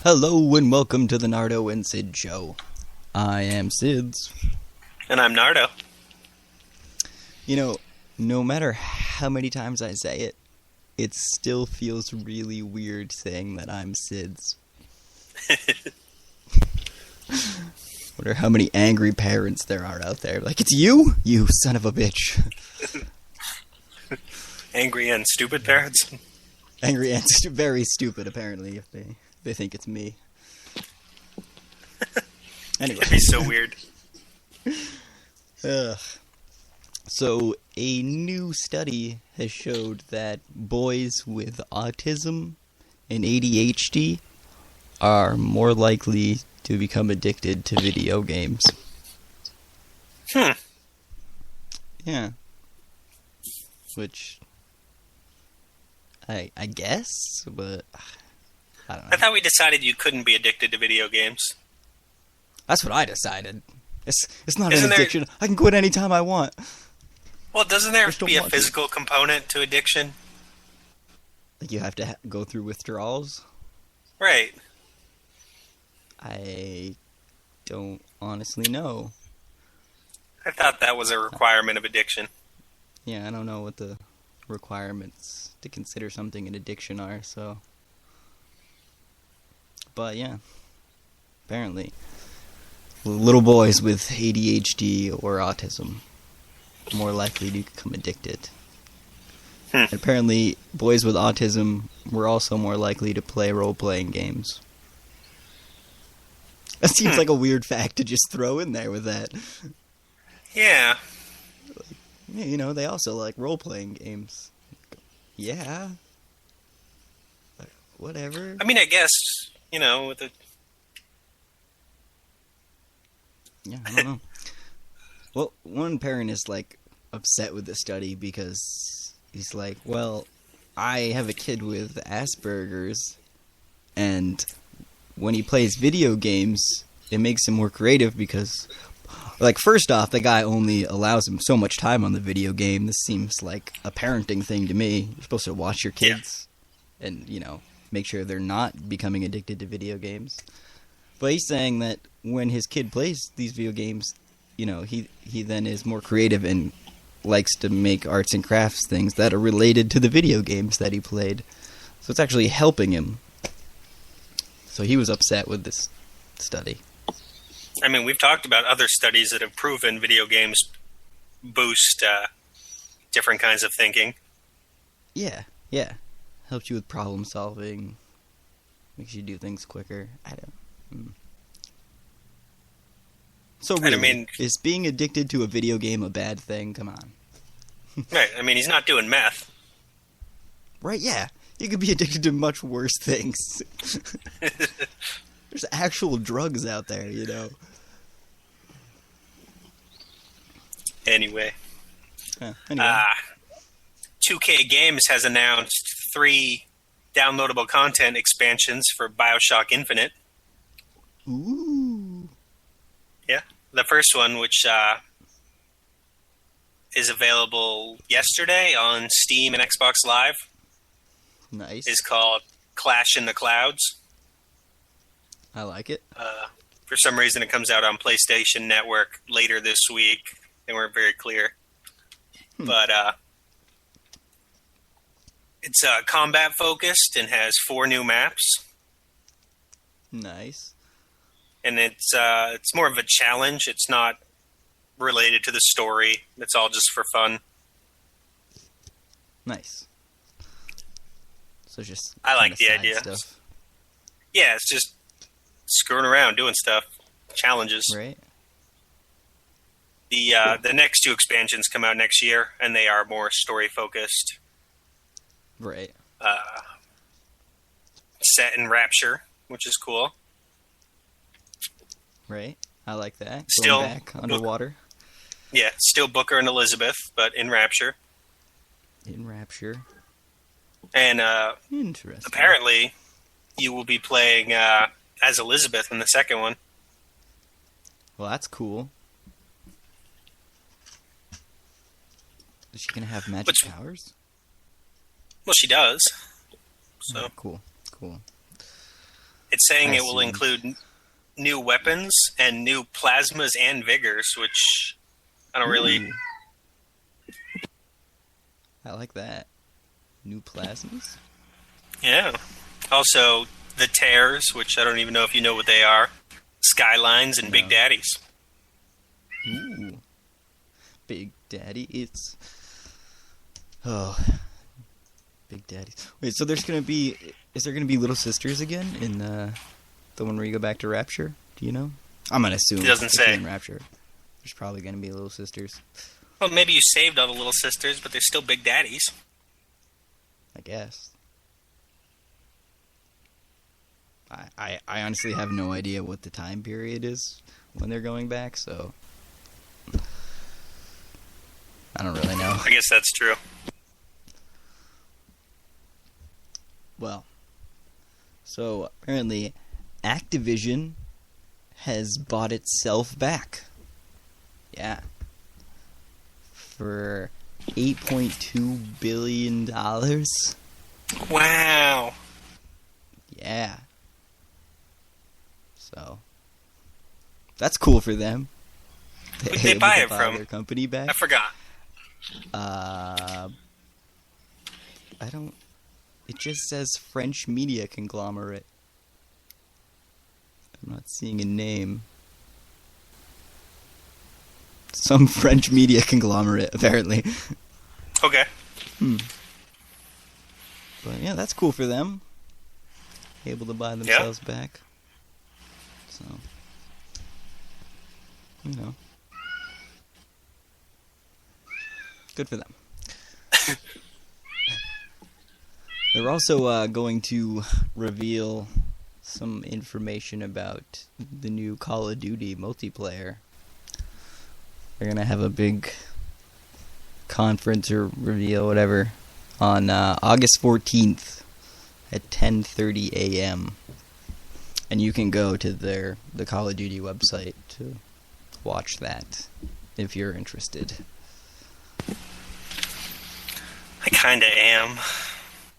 Hello and welcome to the Gnardo and Sid show. I am Sids. And I'm Gnardo. You know, no matter how many times I say it, it still feels really weird saying that I'm Sids. Wonder how many angry parents there are out there. Like, it's you? You son of a bitch. Angry and stupid parents? Angry and very stupid, apparently, if they think it's me. Anyway. It'd be so weird. So, a new study has showed that boys with autism and ADHD are more likely to become addicted to video games. Yeah. Which, I guess, but I don't know. I thought we decided you couldn't be addicted to video games. That's what I decided. It's not Isn't an addiction. I can quit anytime I want. Well, doesn't there Just don't be a want to. physical component to addiction? Like, you have to go through withdrawals? Right. I don't honestly know. I thought that was a requirement of addiction. Yeah, I don't know what the requirements to consider something an addiction are, so... But, yeah. Apparently. Little boys with ADHD or autism are more likely to become addicted. And apparently, boys with autism were also more likely to play role-playing games. That seems like a weird fact to just throw in there with that. Yeah. Yeah, you know, they also like role-playing games. Yeah. Whatever. I mean, I guess, with the... Yeah, I don't know. Well, one parent is, like, upset with the study because he's like, well, I have a kid with Asperger's, and when he plays video games, it makes him more creative because, like, first off, the guy only allows him so much time on the video game. This seems like a parenting thing to me. You're supposed to watch your kids and, make sure they're not becoming addicted to video games. But he's saying that when his kid plays these video games, he then is more creative and likes to make arts and crafts things that are related to the video games that he played. So it's actually helping him. So he was upset with this study. I mean, we've talked about other studies that have proven video games boost different kinds of thinking. Yeah. Helps you with problem solving. Makes you do things quicker. So really, is being addicted to a video game a bad thing? Come on. Right, I mean, he's not doing meth. Right, yeah. You could be addicted to much worse things. There's actual drugs out there, Anyway. 2K Games has announced 3 downloadable content expansions for BioShock Infinite. Ooh. Yeah. The first one, which is available yesterday on Steam and Xbox Live, Nice. is called Clash in the Clouds. I like it. For some reason, it comes out on PlayStation Network later this week. They weren't very clear. But it's combat-focused and has 4 new maps. Nice. And it's more of a challenge. It's not related to the story. It's all just for fun. Nice. So just I like the side idea. Stuff. Yeah, it's just screwing around, doing stuff, challenges. Right. The next 2 expansions come out next year, and they are more story focused. Right. Set in Rapture, which is cool. Right. I like that. Still Going back underwater. Yeah, still Booker and Elizabeth, but in Rapture. In Rapture. And Interesting. apparently, you will be playing as Elizabeth in the second one. Well, that's cool. Is she gonna have magic powers? Well, she does. So Cool. It's saying I it will assumed. include new weapons and new plasmas and vigors, which I don't really. Ooh, I like that. New plasmas? Yeah. Also, the tears, which I don't even know if you know what they are. Skylines and Big No. Daddies. Ooh. Big Daddy, it's... Oh, Big Daddies. Wait, so there's gonna be... Is there gonna be little sisters again in the one where you go back to Rapture? Do you know? I'm gonna assume. It doesn't if you're say. in Rapture, there's probably gonna be little sisters. Well, maybe you saved all the little sisters, but they're still Big Daddies. I guess. I honestly have no idea what the time period is when they're going back, so I don't really know. I guess that's true. Well, so apparently Activision has bought itself back. Yeah. For $8.2 billion. Wow. Yeah. So, that's cool for them. Who'd they buy it from? Their company back. I forgot. I don't... It just says French media conglomerate. I'm not seeing a name. Some French media conglomerate, apparently. Okay. But yeah, that's cool for them. Able to buy themselves back. So, you know. Good for them. They're also going to reveal some information about the new Call of Duty multiplayer. They're going to have a big conference or reveal, whatever, on August 14th at 10:30 a.m. And you can go to the Call of Duty website to watch that if you're interested. I kinda am.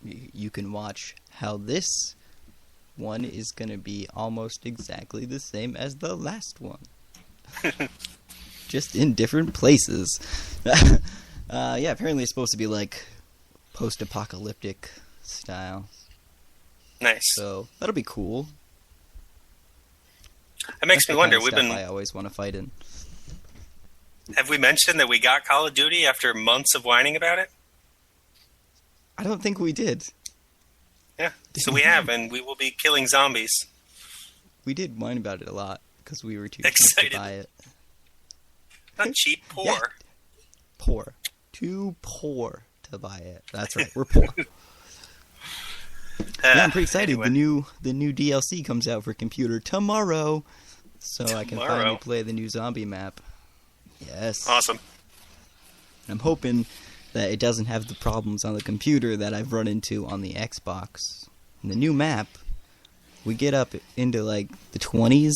You can watch how this one is going to be almost exactly the same as the last one. Just in different places. Yeah, apparently it's supposed to be like post-apocalyptic style. Nice. So that'll be cool. It makes me wonder. I always want to fight in. Have we mentioned that we got Call of Duty after months of whining about it? I don't think we did. Yeah. So we have, and we will be killing zombies. We did whine about it a lot because we were too cheap Excited. to buy it. Not cheap, poor. Yeah. Poor. Too poor to buy it. That's right. We're poor. Yeah, I'm pretty excited. Anyway. The new DLC comes out for computer tomorrow, so I can finally play the new zombie map. Yes. Awesome. I'm hoping that it doesn't have the problems on the computer that I've run into on the Xbox. In the new map, we get up into like the 20s,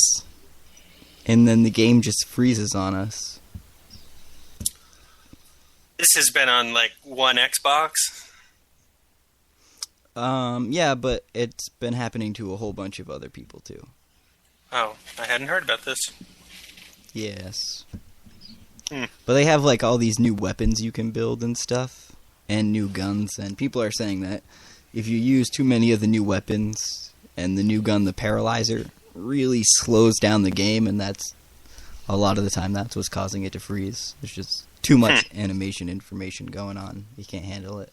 and then the game just freezes on us. This has been on like one Xbox. Yeah, but it's been happening to a whole bunch of other people too. Oh, I hadn't heard about this. Yes. But they have like all these new weapons you can build and stuff, and new guns, and people are saying that if you use too many of the new weapons and the new gun, the Paralyzer, really slows down the game, and that's a lot of the time that's what's causing it to freeze. There's just too much animation information going on. You can't handle it.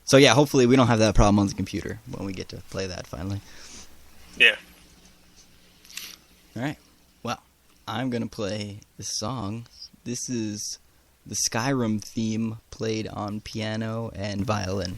So yeah, hopefully we don't have that problem on the computer when we get to play that finally. Yeah. Alright, well, I'm going to play this song. This is the Skyrim theme played on piano and violin.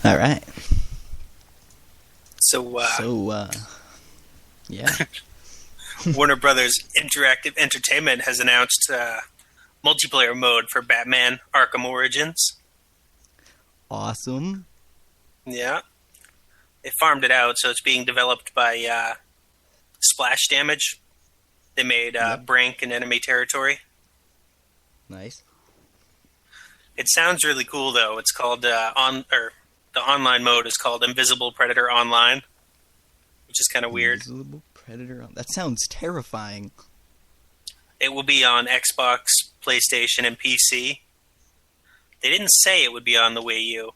All right. So, yeah. Warner Brothers Interactive Entertainment has announced multiplayer mode for Batman Arkham Origins. Awesome. Yeah. They farmed it out, so it's being developed by Splash Damage. They made Brink and Enemy Territory. Nice. It sounds really cool, though. It's called the online mode is called Invisible Predator Online, which is kind of weird. Invisible Predator. That sounds terrifying. It will be on Xbox, PlayStation, and PC. They didn't say it would be on the Wii U.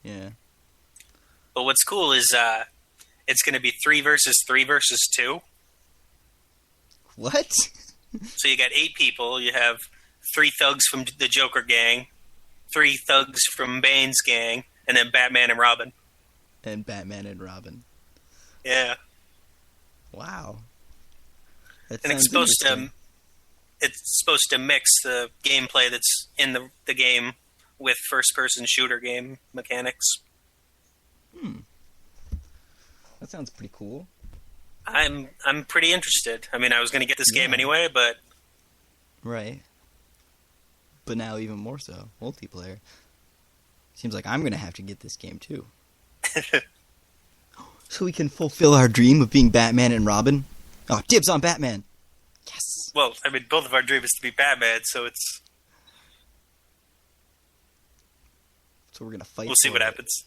Yeah. But what's cool is it's going to be 3 versus 3 versus 2. What? So you got 8 people. You have 3 thugs from the Joker gang, 3 thugs from Bane's gang, and then Batman and Robin. And Batman and Robin. Yeah. Wow. And it's supposed to mix the gameplay that's in the game with first-person shooter game mechanics. That sounds pretty cool. I'm pretty interested. I mean, I was going to get this game anyway, but... Right. But now even more so. Multiplayer. Seems like I'm going to have to get this game too. So we can fulfill our dream of being Batman and Robin. Oh, dibs on Batman. Yes. Well, I mean, both of our dream is to be Batman, so it's... So we're going to fight. We'll see what happens.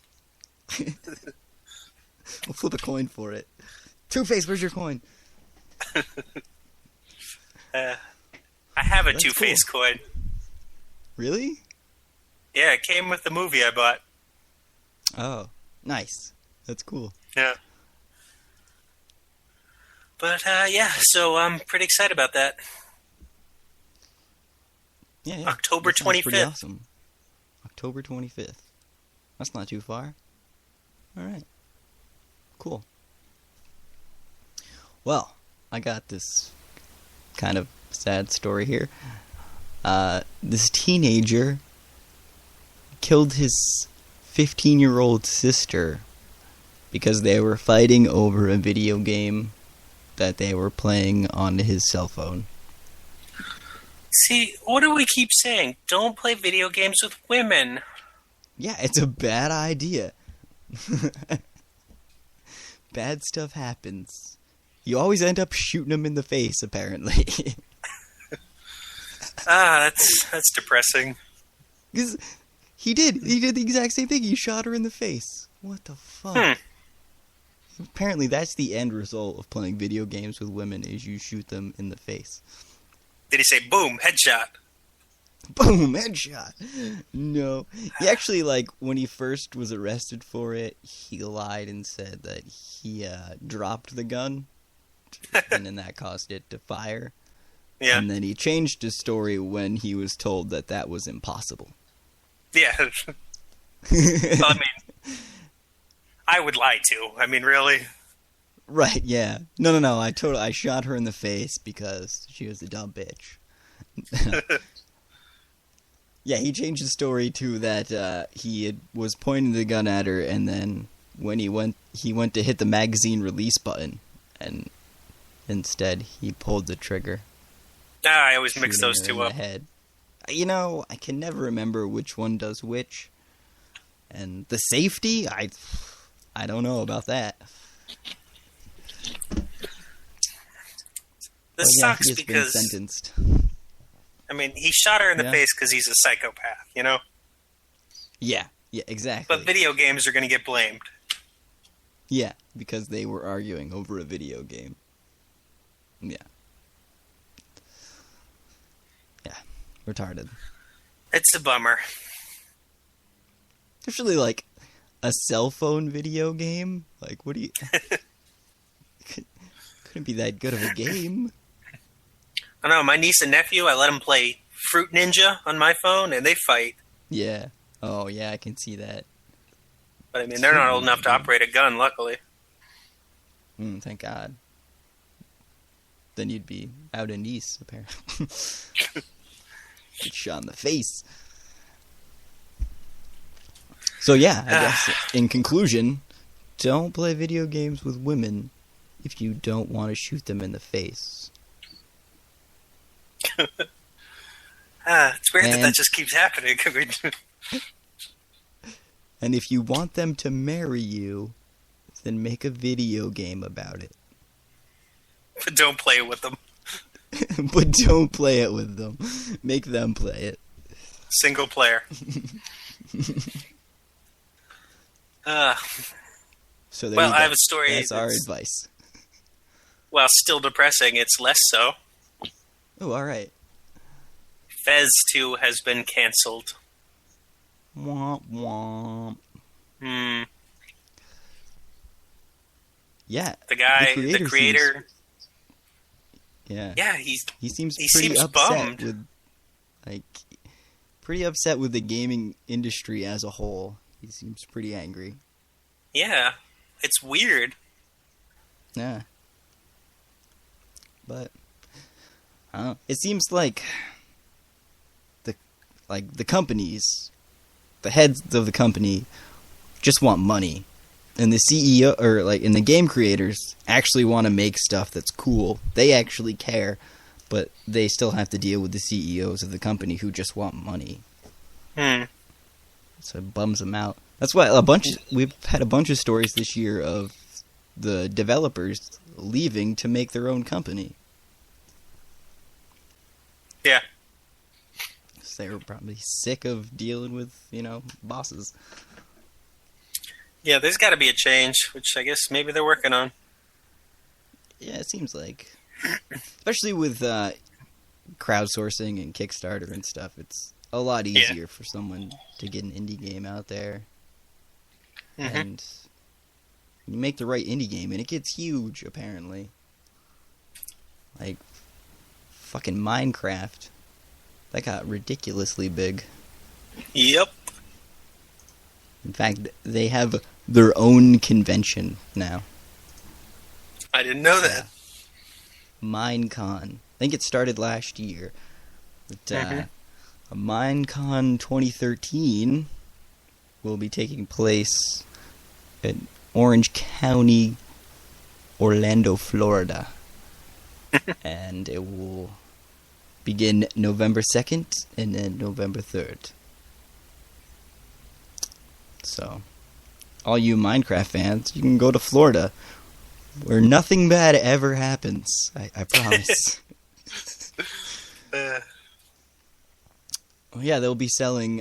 We'll flip a coin for it. Two-Face, where's your coin? I have a That's Two-Face coin. Really? Yeah, it came with the movie I bought. Oh, nice. That's cool. Yeah. But, yeah, so I'm pretty excited about that. Yeah. October that sounds 25th. Pretty awesome. October 25th. That's not too far. All right. Cool. Well, I got this kind of sad story here. This teenager killed his 15-year-old sister because they were fighting over a video game that they were playing on his cell phone. See, what do we keep saying? Don't play video games with women. Yeah, it's a bad idea. Bad stuff happens. You always end up shooting them in the face, apparently. That's depressing. Because he did the exact same thing. He shot her in the face. What the fuck? Apparently that's the end result of playing video games with women, is you shoot them in the face. Did he say, boom, headshot? Boom, headshot. No. He actually, when he first was arrested for it, he lied and said that he dropped the gun, and then that caused it to fire. Yeah. And then he changed his story when he was told that that was impossible. Yeah. Well, I mean, I would lie too. I mean, really? Right, yeah. No. I shot her in the face because she was a dumb bitch. Yeah, he changed the story to that he was pointing the gun at her, and then when he went to hit the magazine release button, and instead he pulled the trigger. I always mix those two up. Head. You know, I can never remember which one does which. And the safety, I don't know about that. This sucks because been sentenced. I mean, he shot her in the face because he's a psychopath, you know? Yeah, exactly. But video games are going to get blamed. Yeah, because they were arguing over a video game. Yeah. Yeah, retarded. It's a bummer. Especially, a cell phone video game? What do you... Couldn't be that good of a game. I know, my niece and nephew, I let them play Fruit Ninja on my phone, and they fight. Yeah. Oh, yeah, I can see that. But, I mean, they're not old enough to operate a gun, luckily. Thank God. Then you'd be out in Nice, apparently. Get shot in the face. So yeah, I guess in conclusion, don't play video games with women if you don't want to shoot them in the face. It's weird that just keeps happening. And if you want them to marry you, then make a video game about it. But don't play with them. But don't play it with them. Make them play it. Single player. So there well, you go. I have a story. That's our advice. While still depressing, it's less so. Oh, all right. Fez 2 has been cancelled. Womp womp. Yeah. The creator. Yeah, he seems seems upset bummed. Pretty upset with the gaming industry as a whole. He seems pretty angry. Yeah, it's weird. Yeah. But I don't know. It seems like the companies, the heads of the company just want money. And the CEO and the game creators actually want to make stuff that's cool. They actually care, but they still have to deal with the CEOs of the company who just want money. So it bums them out. That's why we've had a bunch of stories this year of the developers leaving to make their own company. Yeah. So they were probably sick of dealing with, bosses. Yeah, there's got to be a change, which I guess maybe they're working on. Yeah, it seems like. Especially with crowdsourcing and Kickstarter and stuff, it's a lot easier for someone to get an indie game out there. Mm-hmm. And you make the right indie game, and it gets huge, apparently. Like, fucking Minecraft. That got ridiculously big. Yep. In fact, they have their own convention now. I didn't know that. Minecon. I think it started last year. But, Minecon 2013 will be taking place in Orange County, Orlando, Florida. And it will begin November 2nd and then November 3rd. So, all you Minecraft fans, you can go to Florida, where nothing bad ever happens. I promise. Yeah, they'll be selling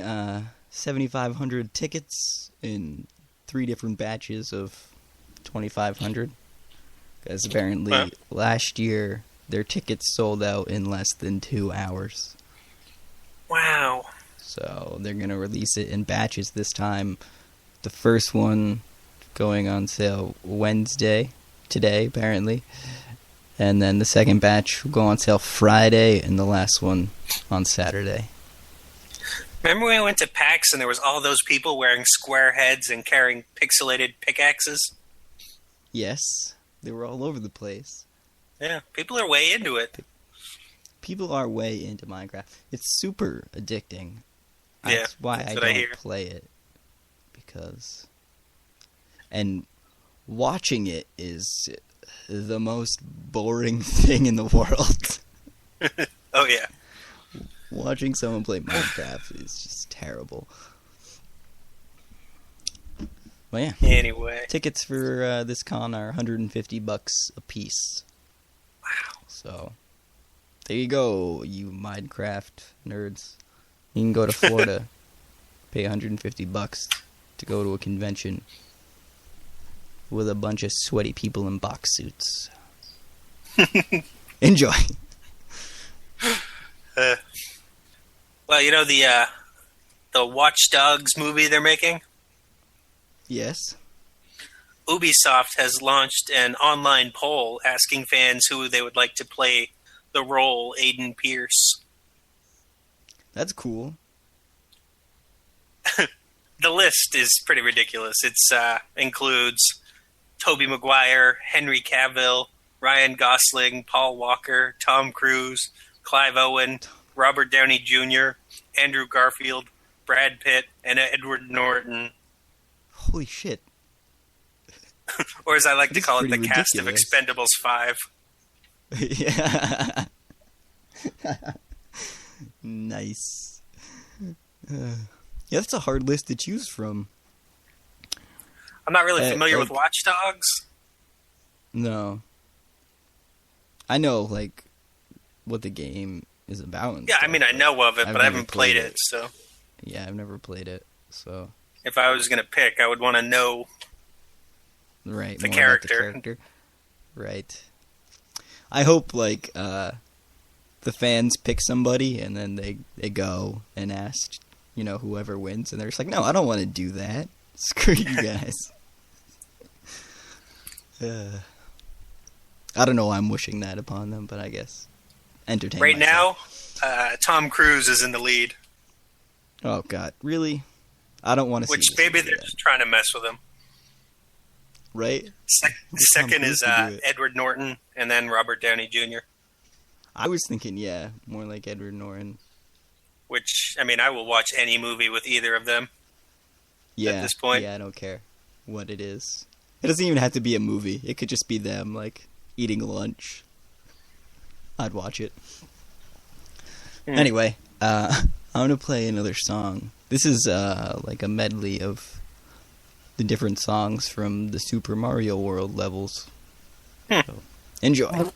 7,500 tickets in 3 different batches of 2,500. Because apparently last year, their tickets sold out in less than 2 hours. Wow. So they're going to release it in batches this time. The first one going on sale Wednesday, today apparently. And then the second batch will go on sale Friday, and the last one on Saturday. Remember when we went to PAX and there was all those people wearing square heads and carrying pixelated pickaxes? Yes, they were all over the place. Yeah, people are way into it. People are way into Minecraft. It's super addicting. Yeah, that's why I don't play it. Because... And watching it is the most boring thing in the world. Oh, yeah. Watching someone play Minecraft is just terrible. Well, yeah. Anyway. Tickets for this con are $150 a piece. Wow. So, there you go, you Minecraft nerds. You can go to Florida, pay $150 to go to a convention with a bunch of sweaty people in box suits. Enjoy. Well, you know the Watch Dogs movie they're making? Yes. Ubisoft has launched an online poll asking fans who they would like to play the role Aiden Pierce. That's cool. The list is pretty ridiculous. It includes Tobey Maguire, Henry Cavill, Ryan Gosling, Paul Walker, Tom Cruise, Clive Owen, Robert Downey Jr., Andrew Garfield, Brad Pitt, and Edward Norton. Holy shit. Or as I like to That's call it, the pretty cast of ridiculous. Expendables 5. Yeah. Nice. Yeah, that's a hard list to choose from. I'm not really familiar like- with Watch Dogs. No. I know, like, what the game is about. And Yeah, I stuff, mean, I but know of it, I've but I never haven't played played it, so Yeah, I've never played it, so... if I was going to pick, I would want to know Right, the more character. about the character. Right. I hope, like, the fans pick somebody, and then they go and ask, you know, whoever wins, and they're just like, no, I don't want to do that. Screw you guys. I don't know why I'm wishing that upon them, but I guess entertain Right myself. now, Tom Cruise is in the lead, Oh, God. Really? I don't want to see which this maybe movie they're then. just trying to mess with him. Right? Second Cruise is to do it. Edward Norton, and then Robert Downey Jr., I was thinking, yeah, more like Edward Norton. which, I mean, I will watch any movie with either of them. Yeah, this point. Yeah, I don't care what it is. It doesn't even have to be a movie. It could just be them, like, eating lunch. I'd watch it. Anyway, I'm gonna play another song. This is, like a medley of the different songs from the Super Mario World levels. So, enjoy.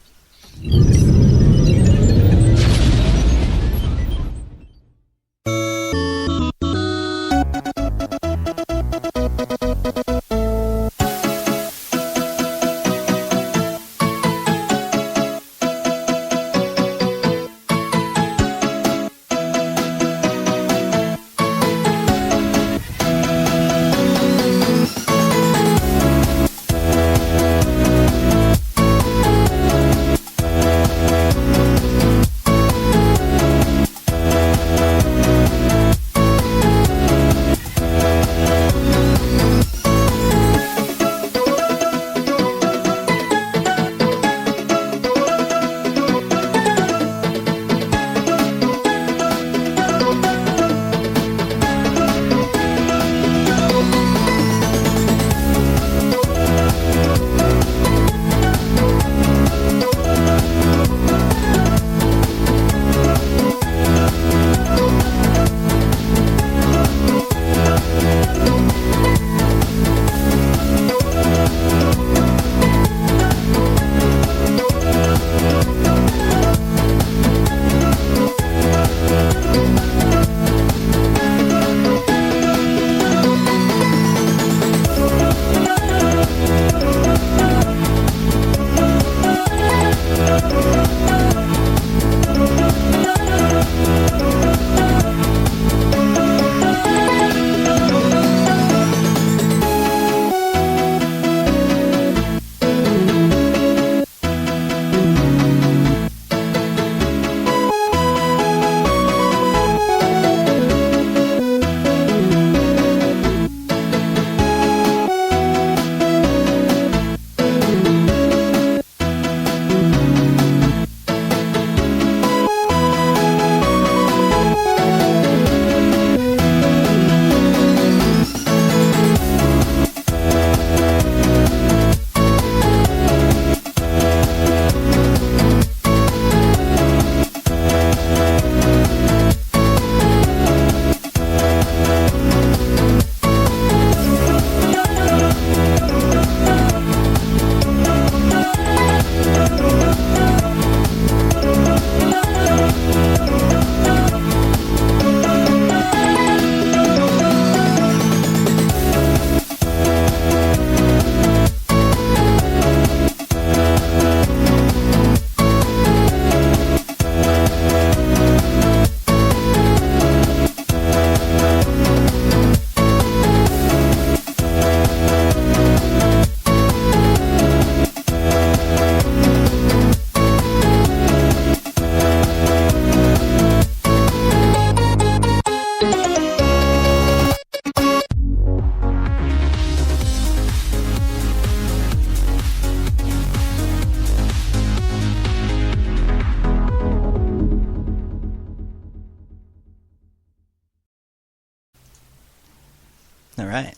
All right.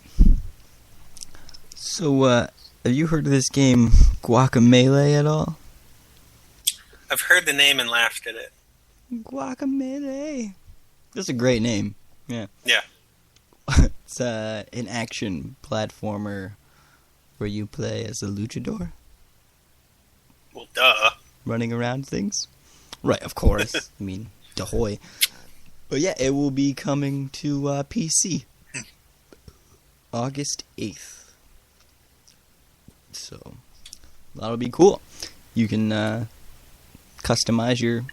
So, have you heard of this game Guacamelee at all? I've heard the name and laughed at it. Guacamelee. That's a great name. Yeah. Yeah. It's an action platformer where you play as a luchador. Well, duh. Running around things. Right, of course. I mean, dahoy. But yeah, it will be coming to PC. August 8th. So, that'll be cool. You can customize your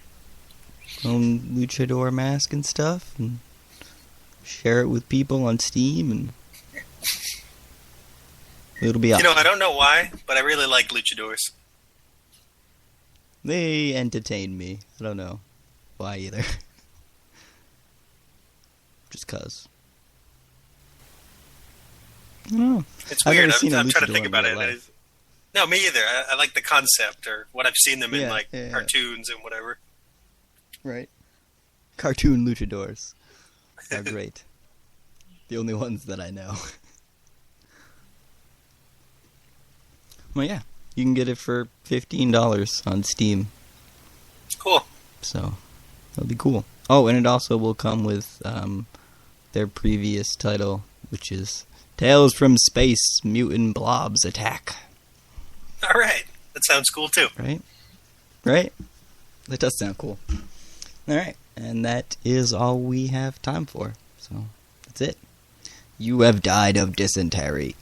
own luchador mask and stuff, and share it with people on Steam, and it'll be awesome. I don't know why, but I really like luchadors. They entertain me. I don't know why either. Just cause. I don't know. It's I've weird. never seen a I'm trying to luchador think in about real it. life. No, me either. I like the concept, or what I've seen them in, Yeah. cartoons and whatever. Right. Cartoon luchadors are great. The only ones that I know. Well, yeah. You can get it for $15 on Steam. Cool. So, that'll be cool. Oh, and it also will come with their previous title, which is Tales from Space Mutant Blobs Attack. All right. That sounds cool, too. Right? Right? That does sound cool. Alright, and that is all we have time for. So, that's it. You have died of dysentery.